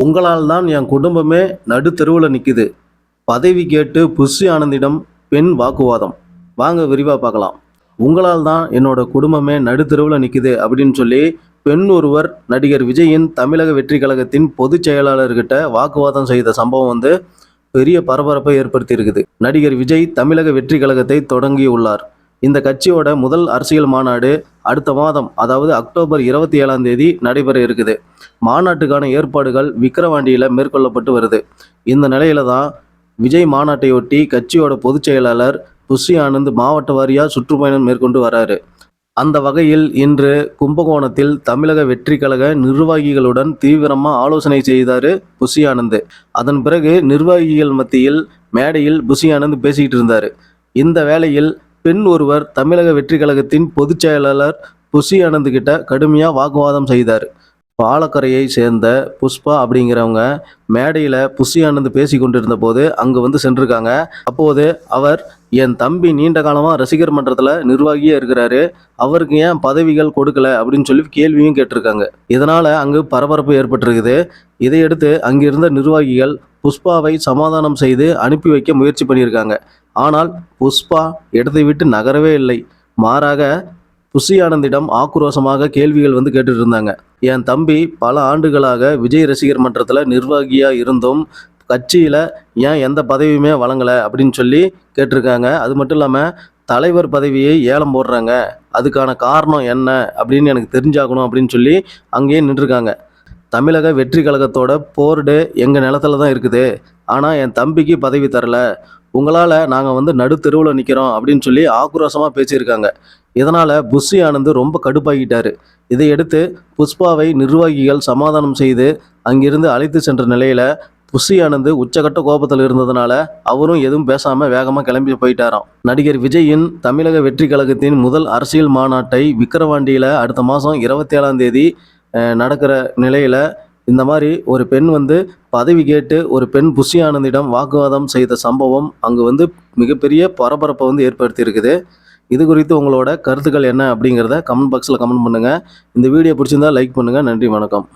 உங்களால் தான் என் குடும்பமே நடு தெருவில் நிற்குது. பதவி கேட்டு புஷி ஆனந்திடம் பெண் வாக்குவாதம். வாங்க விரிவாக பார்க்கலாம். உங்களால் தான் என்னோட குடும்பமே நடு தெருவில் நிற்குது அப்படின்னு சொல்லி பெண் ஒருவர் நடிகர் விஜயின் தமிழக வெற்றி கழகத்தின் பொதுச் செயலாளர்கிட்ட வாக்குவாதம் செய்த சம்பவம் பெரிய பரபரப்பை ஏற்படுத்தி இருக்குது. நடிகர் விஜய் தமிழக வெற்றி கழகத்தை தொடங்கியுள்ளார். இந்த கட்சியோட முதல் அரசியல் மாநாடு அடுத்த மாதம், அதாவது அக்டோபர் 27 நடைபெற இருக்குது. மாநாட்டுக்கான ஏற்பாடுகள் விக்கிரவாண்டியில் மேற்கொள்ளப்பட்டு வருது. இந்த நிலையில தான் விஜய் மாநாட்டையொட்டி கட்சியோட பொதுச் செயலாளர் புஷி ஆனந்த் மாவட்ட வாரியாக சுற்றுப்பயணம் மேற்கொண்டு வராரு. அந்த வகையில் இன்று கும்பகோணத்தில் தமிழக வெற்றி கழக நிர்வாகிகளுடன் தீவிரமாக ஆலோசனை செய்தார் புஷி ஆனந்த். அதன் பிறகு நிர்வாகிகள் மத்தியில் மேடையில் புஷி ஆனந்த் பேசிக்கிட்டு இருந்தார். இந்த வேளையில் பெண் ஒருவர் தமிழக வெற்றி கழகத்தின் பொதுச் செயலாளர் புஷி ஆனந்த் கிட்ட கடுமையாக வாக்குவாதம் செய்தார். பாலக்கரையை சேர்ந்த புஷ்பா அப்படிங்கிறவங்க மேடையில் புஷி ஆனந்த் பேசி கொண்டிருந்த போது அங்கே சென்றிருக்காங்க. அப்போது அவர், என் தம்பி நீண்ட காலமாக ரசிகர் மன்றத்தில் நிர்வாகியாக இருக்கிறாரு, அவருக்கு ஏன் பதவிகள் கொடுக்கல அப்படின்னு சொல்லி கேள்வியும் கேட்டிருக்காங்க. இதனால் அங்கு பரபரப்பு ஏற்பட்டிருக்குது. இதையடுத்து அங்கிருந்த நிர்வாகிகள் புஷ்பாவை சமாதானம் செய்து அனுப்பி வைக்க முயற்சி பண்ணியிருக்காங்க. ஆனால் புஷ்பா இடத்தை விட்டு நகரவே இல்லை. மாறாக புஷி ஆனந்திடம் ஆக்ரோஷமாக கேள்விகள் கேட்டுட்டு இருந்தாங்க. என் தம்பி பல ஆண்டுகளாக விஜய் ரசிகர் மன்றத்தில் நிர்வாகியாக இருந்தும் கட்சியில் ஏன் எந்த பதவியுமே வழங்கலை அப்படின்னு சொல்லி கேட்டிருக்காங்க. அது மட்டும் இல்லாமல் தலைவர் பதவியை ஏலம் போடுறாங்க, அதுக்கான காரணம் என்ன அப்படின்னு எனக்கு தெரிஞ்சாகணும் அப்படின்னு சொல்லி அங்கேயே நின்றுருக்காங்க. தமிழக வெற்றி கழகத்தோட போர்டு எங்கள் நிலத்துல தான் இருக்குது, ஆனால் என் தம்பிக்கு பதவி தரல, உங்களால் நாங்கள் நடு தெருவில் நிற்கிறோம் அப்படின்னு சொல்லி ஆக்ரோஷமாக பேசியிருக்காங்க. இதனால் புஷி ஆனந்த் ரொம்ப கடுப்பாகிட்டார். இதையடுத்து புஷ்பாவை நிர்வாகிகள் சமாதானம் செய்து அங்கிருந்து அழைத்து சென்ற நிலையில் புஷி ஆனந்த் உச்சகட்ட கோபத்தில் இருந்ததுனால அவரும் எதுவும் பேசாமல் வேகமாக கிளம்பி போயிட்டாராம். நடிகர் விஜயின் தமிழக வெற்றி கழகத்தின் முதல் அரசியல் மாநாட்டை விக்கிரவாண்டியில் அடுத்த மாதம் 27 நடக்கிற நிலையில் இந்த மாதிரி ஒரு பெண் பதவி கேட்டு ஒரு பெண் புஷி ஆனந்திடம் வாக்குவாதம் செய்த சம்பவம் அங்கு மிகப்பெரிய பரபரப்பை ஏற்படுத்தி இருக்குது. இது குறித்து உங்களோட கருத்துக்கள் என்ன அப்படிங்கிறத கமெண்ட் பாக்ஸில் கமெண்ட் பண்ணுங்கள். இந்த வீடியோ பிடிச்சிருந்தா லைக் பண்ணுங்கள். நன்றி, வணக்கம்.